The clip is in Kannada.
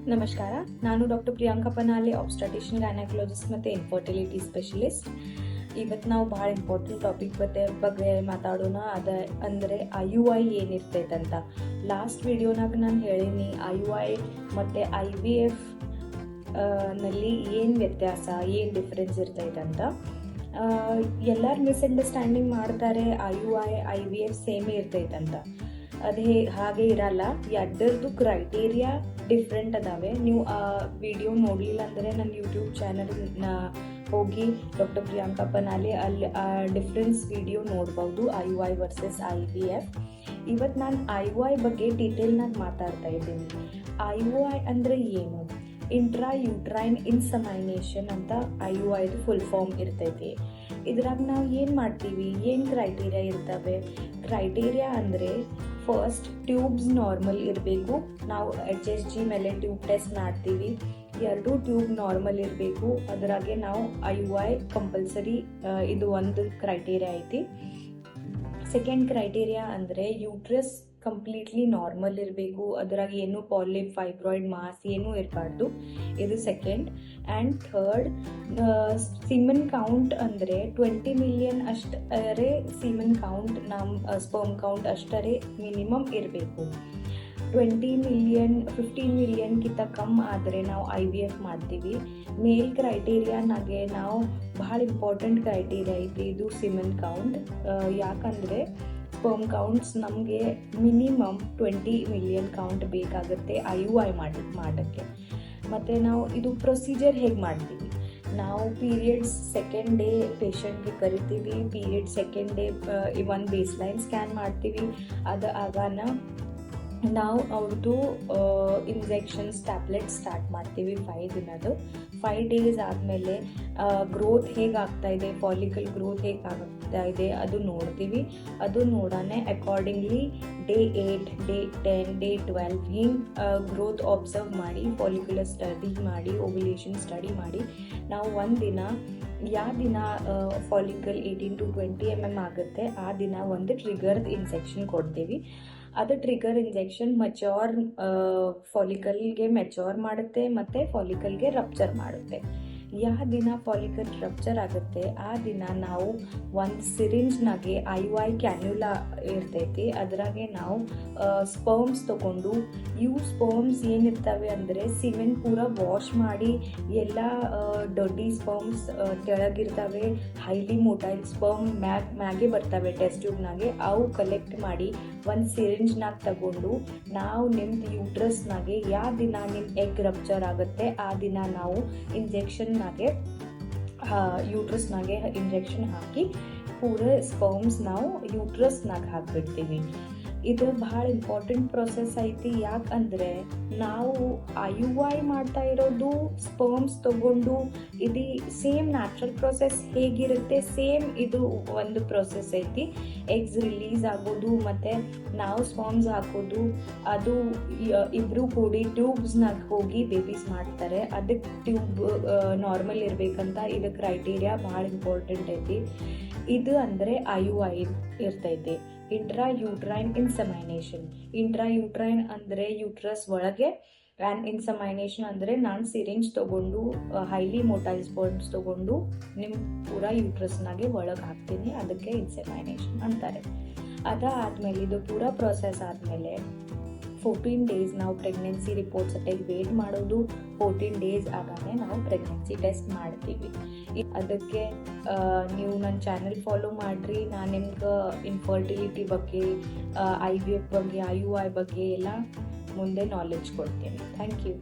ನಮಸ್ಕಾರ, ನಾನು ಡಾಕ್ಟರ್ ಪ್ರಿಯಾಂಕಾ ಪನಾಲೆ, ಆಬ್ಸ್ಟೆಟಿಷಿಯನ್ ಗೈನಕಾಲಜಿಸ್ಟ್ ಮತ್ತು ಇನ್ಫರ್ಟಿಲಿಟಿ ಸ್ಪೆಷಲಿಸ್ಟ್. ಇವತ್ತು ನಾವು ಭಾಳ ಇಂಪಾರ್ಟೆಂಟ್ ಟಾಪಿಕ್ ಬಗ್ಗೆ ಮಾತಾಡೋಣ. ಅಂದರೆ IUI ಏನಿರ್ತೈತಂತ. ಲಾಸ್ಟ್ ವಿಡಿಯೋನಾಗ ನಾನು ಹೇಳೀನಿ IUI ಮತ್ತು IVF ನಲ್ಲಿ ಏನು ವ್ಯತ್ಯಾಸ, ಏನು ಡಿಫ್ರೆನ್ಸ್ ಇರ್ತೈತಂತ. ಎಲ್ಲರೂ ಮಿಸ್ಅಂಡರ್ಸ್ಟ್ಯಾಂಡಿಂಗ್ ಮಾಡ್ತಾರೆ, IUI IVF ಸೇಮೇ ಇರ್ತೈತಂತ. ಹಾಗೆ ಇರಲ್ಲ. ಎರಡರದ್ದು ಕ್ರೈಟೇರಿಯಾ ಡಿಫ್ರೆಂಟ್ ಅದಾವೆ. ನೀವು ಆ ವಿಡಿಯೋ ನೋಡಲಿಲ್ಲ ಅಂದರೆ ನನ್ನ ಯೂಟ್ಯೂಬ್ ಚಾನಲ್ನ ಹೋಗಿ ಡಾಕ್ಟರ್ ಪ್ರಿಯಾಂಕಾ ಪನಾಲೆ, ಅಲ್ಲಿ ಆ ಡಿಫ್ರೆನ್ಸ್ ವಿಡಿಯೋ ನೋಡ್ಬೋದು, IUI ವರ್ಸಸ್ IVF. ಇವತ್ತು ನಾನು IUI ಬಗ್ಗೆ ಡೀಟೇಲ್ನಾಗ ಮಾತಾಡ್ತಾ ಇದ್ದೀನಿ. IUI ಅಂದರೆ ಏನು? ಇಂಟ್ರಾ ಯೂಟ್ರೈನ್ ಇನ್ಸಮೈನೇಷನ್ ಅಂತ IUIದು ಫುಲ್ ಫಾರ್ಮ್ ಇರ್ತೈತಿ. ಇದ್ರಾಗ ನಾವು ಏನು ಮಾಡ್ತೀವಿ, ಏನು ಕ್ರೈಟೇರಿಯಾ ಇರ್ತವೆ? ಕ್ರೈಟೇರಿಯಾ ಅಂದರೆ ಫಸ್ಟ್ ಟ್ಯೂಬ್ಸ್ ನಾರ್ಮಲ್ ಇರಬೇಕು. ನಾವು HSG ಮೇಲೆ ಟ್ಯೂಬ್ ಟೆಸ್ಟ್ ಮಾಡ್ತೀವಿ. 2 ಟ್ಯೂಬ್ ನಾರ್ಮಲ್ ಇರಬೇಕು. ಅದರಾಗೆ ನಾವು IUI ಕಂಪಲ್ಸರಿ, ಇದು ಒಂದು ಕ್ರೈಟೇರಿಯಾ ಐತಿ. ಸೆಕೆಂಡ್ ಕ್ರೈಟೇರಿಯಾ ಅಂದರೆ ಯೂಟ್ರಸ್ ಕಂಪ್ಲೀಟ್ಲಿ ನಾರ್ಮಲ್ ಇರಬೇಕು. ಅದ್ರಾಗ ಏನು ಪಾಲಿಪ್, ಫೈಬ್ರಾಯ್ಡ್, ಮಾಸ್ ಏನೂ ಇರಬಾರ್ದು. ಇದು second. And third, semen count ಅಂದರೆ 20 ಮಿಲಿಯನ್ ಅಷ್ಟರೇ ಸೀಮನ್ ಕೌಂಟ್, ನಮ್ಮ ಸ್ಪರ್ಮ್ ಕೌಂಟ್ ಅಷ್ಟರೇ ಮಿನಿಮಮ್ ಇರಬೇಕು. 20 ಮಿಲಿಯನ್ 15 ಮಿಲಿಯನ್ಗಿಂತ ಕಮ್ಮಿ ಆದರೆ ನಾವು IVF ಮಾಡ್ತೀವಿ. ಮೇಲ್ ಕ್ರೈಟೇರಿಯಾನಾಗೆ ನಾವು ಭಾಳ ಇಂಪಾರ್ಟೆಂಟ್ ಕ್ರೈಟೇರಿಯಾ ಐತಿ ಇದು ಸೀಮನ್ ಕೌಂಟ್. ಯಾಕಂದರೆ ಸ್ಪರ್ಮ್ ಕೌಂಟ್ಸ್ ನಮಗೆ ಮಿನಿಮಮ್ 20 ಮಿಲಿಯನ್ ಕೌಂಟ್ ಬೇಕಾಗುತ್ತೆ IUI ಮಾಡೋಕ್ಕೆ. ಮತ್ತು ನಾವು ಇದು ಪ್ರೊಸೀಜರ್ ಹೇಗೆ ಮಾಡ್ತೀವಿ? ನಾವು ಪೀರಿಯಡ್ಸ್ ಸೆಕೆಂಡ್ ಡೇ ಪೇಷಂಟ್ಗೆ ಕರಿತೀವಿ. ಪೀರಿಯಡ್ ಸೆಕೆಂಡ್ ಡೇ ಒಂದು ಬೇಸ್ಲೈನ್ ಸ್ಕ್ಯಾನ್ ಮಾಡ್ತೀವಿ. ಆಗಾನ ನಾವು ಅವ್ರದ್ದು ಇಂಜೆಕ್ಷನ್ಸ್, ಟ್ಯಾಬ್ಲೆಟ್ಸ್ ಸ್ಟಾರ್ಟ್ ಮಾಡ್ತೀವಿ 5 ದಿನದ್ದು. 5 ಡೇಸ್ ಆದಮೇಲೆ ಗ್ರೋತ್ ಹೇಗಾಗ್ತಾ ಇದೆ, ಫಾಲಿಕಲ್ ಗ್ರೋತ್ ಹೇಗೆ ಆಗ್ತಾ ಇದೆ ಅದು ನೋಡ್ತೀವಿ. ಅದು ನೋಡೋಣ ಅಕಾರ್ಡಿಂಗ್ಲಿ ಡೇ 8, ಡೇ 10, ಡೇ 12 ಹಿಂಗೆ ಗ್ರೋತ್ ಅಬ್ಸರ್ವ್ ಮಾಡಿ, ಫಾಲಿಕ್ಯುಲರ್ ಸ್ಟಡಿ ಮಾಡಿ, ಓವ್ಯುಲೇಷನ್ ಸ್ಟಡಿ ಮಾಡಿ ನಾವು ಒಂದಿನ ಯಾವ ದಿನ ಫಾಲಿಕಲ್ 18 to 20 mm ಆಗುತ್ತೆ ಆ ದಿನ ಒಂದು ಟ್ರಿಗರ್ ಇಂಜೆಕ್ಷನ್ ಕೊಡ್ತೀವಿ. ಅದು ಟ್ರಿಗರ್ ಇಂಜೆಕ್ಷನ್ ಮೆಚೋರ್ ಫಾಲಿಕಲ್ಗೆ ಮೆಚೋರ್ ಮಾಡುತ್ತೆ ಮತ್ತು ಫಾಲಿಕಲ್ಗೆ ರಪ್ಚರ್ ಮಾಡುತ್ತೆ. ಯಾವ ದಿನ ಫಾಲಿಕಲ್ ರಪ್ಚರ್ ಆಗುತ್ತೆ ಆ ದಿನ ನಾವು ಒಂದು ಸಿರಿಂಜ್ನಾಗೆ IUI ಕ್ಯಾನ್ಯುಲಾ ಇರ್ತೈತಿ. ಅದ್ರಾಗೆ ನಾವು ಸ್ಪರ್ಮ್ಸ್ ತೊಗೊಂಡು, ಇವು ಸ್ಪರ್ಮ್ಸ್ ಏನಿರ್ತವೆ ಅಂದರೆ ಸಿಮೆಂಟ್ ಪೂರ ವಾಶ್ ಮಾಡಿ, ಎಲ್ಲ ಡರ್ಟಿ ಸ್ಪರ್ಮ್ಸ್ ತೆಳಗಿರ್ತವೆ, ಹೈಲಿ ಮೊಟೈಲ್ ಸ್ಪರ್ಮ್ ಮ್ಯಾಗೆ ಬರ್ತವೆ ಟೆಸ್ಟ್ ಟ್ಯೂಬ್ನಾಗೆ. ಅವು ಕಲೆಕ್ಟ್ ಮಾಡಿ ಒಂದು ಸಿರಿಂಜ್ನಾಗ ತಗೊಂಡು ನಾವು ನಿಮ್ದು ಯೂಟ್ರಸ್ನಾಗೆ ಯಾವ ದಿನ ನಿಮ್ಮ ಎಗ್ ರಪ್ಚರ್ ಆಗುತ್ತೆ ಆ ದಿನ ನಾವು ಯೂಟ್ರಸ್ನಾಗೆ ಇಂಜೆಕ್ಷನ್ ಹಾಕಿ ಪೂರ ಸ್ಪರ್ಮ್ಸ್ ನಾವು ಯೂಟ್ರಸ್ನಾಗ ಹಾಕಿಬಿಡ್ತೀವಿ. ಇದು ಭಾಳ ಇಂಪಾರ್ಟೆಂಟ್ ಪ್ರೊಸೆಸ್ ಐತಿ. ಯಾಕಂದರೆ ನಾವು IUI ಮಾಡ್ತಾ ಇರೋದು ಸ್ಪರ್ಮ್ಸ್ ತೊಗೊಂಡು, ಇದು ಸೇಮ್ ನ್ಯಾಚುರಲ್ ಪ್ರೊಸೆಸ್ ಹೇಗಿರುತ್ತೆ ಸೇಮ್ ಇದು ಒಂದು ಪ್ರೊಸೆಸ್ ಐತಿ. ಎಗ್ಸ್ ರಿಲೀಸ್ ಆಗೋದು ಮತ್ತು ನಾವು ಸ್ಪರ್ಮ್ಸ್ ಹಾಕೋದು, ಅದು ಇಬ್ಬರು ಕೂಡಿ ಟ್ಯೂಬ್ಸ್ನಾಗ ಹೋಗಿ ಬೇಬೀಸ್ ಮಾಡ್ತಾರೆ. ಅದಕ್ಕೆ ಟ್ಯೂಬ್ ನಾರ್ಮಲ್ ಇರಬೇಕಂತ ಇದು ಕ್ರೈಟೇರಿಯಾ ಭಾಳ ಇಂಪಾರ್ಟೆಂಟ್ ಐತಿ. ಇದು ಅಂದರೆ IUI ಇರ್ತೈತಿ, ಇಂಟ್ರಾ ಯೂಟ್ರೈನ್ ಇನ್ಸಮೈನೇಷನ್. ಇಂಟ್ರಾ ಯೂಟ್ರೈನ್ ಅಂದರೆ ಯೂಟ್ರಸ್ ಒಳಗೆ, ಆ್ಯಂಡ್ ಇನ್ಸಮೈನೇಷನ್ ಅಂದರೆ ನಾನು ಸಿರಿಂಜ್ ತೊಗೊಂಡು ಹೈಲಿ ಮೊಟೈಲ್ ಸ್ಪರ್ಮ್ಸ್ ತೊಗೊಂಡು ನಿಮ್ಮ ಪೂರ ಯೂಟ್ರಸ್ನಾಗೆ ಒಳಗೆ ಹಾಕ್ತೀನಿ, ಅದಕ್ಕೆ ಇನ್ಸಮೈನೇಷನ್ ಅಂತಾರೆ. ಅದಾದಮೇಲೆ ಇದು ಪೂರ ಪ್ರೊಸೆಸ್ ಆದಮೇಲೆ 14 ಡೇಸ್ ನಾವು ಪ್ರೆಗ್ನೆನ್ಸಿ ರಿಪೋರ್ಟ್ಸ್ ಅಟ್ಟೆಗೆ ವೇಟ್ ಮಾಡೋದು. 14 ಡೇಸ್ ಆಗಾನೆ ನಾವು ಪ್ರೆಗ್ನೆನ್ಸಿ ಟೆಸ್ಟ್ ಮಾಡ್ತೀವಿ. ಅದಕ್ಕೆ ನೀವು ನನ್ನ ಚಾನಲ್ ಫಾಲೋ ಮಾಡಿರಿ. ನಾನು ನಿಮ್ಗೆ ಇನ್ಫರ್ಟಿಲಿಟಿ ಬಗ್ಗೆ, IVF ಬಗ್ಗೆ, IUI ಬಗ್ಗೆ ಎಲ್ಲ ಮುಂದೆ ನಾಲೆಡ್ಜ್ ಕೊಡ್ತೀನಿ. Thank you.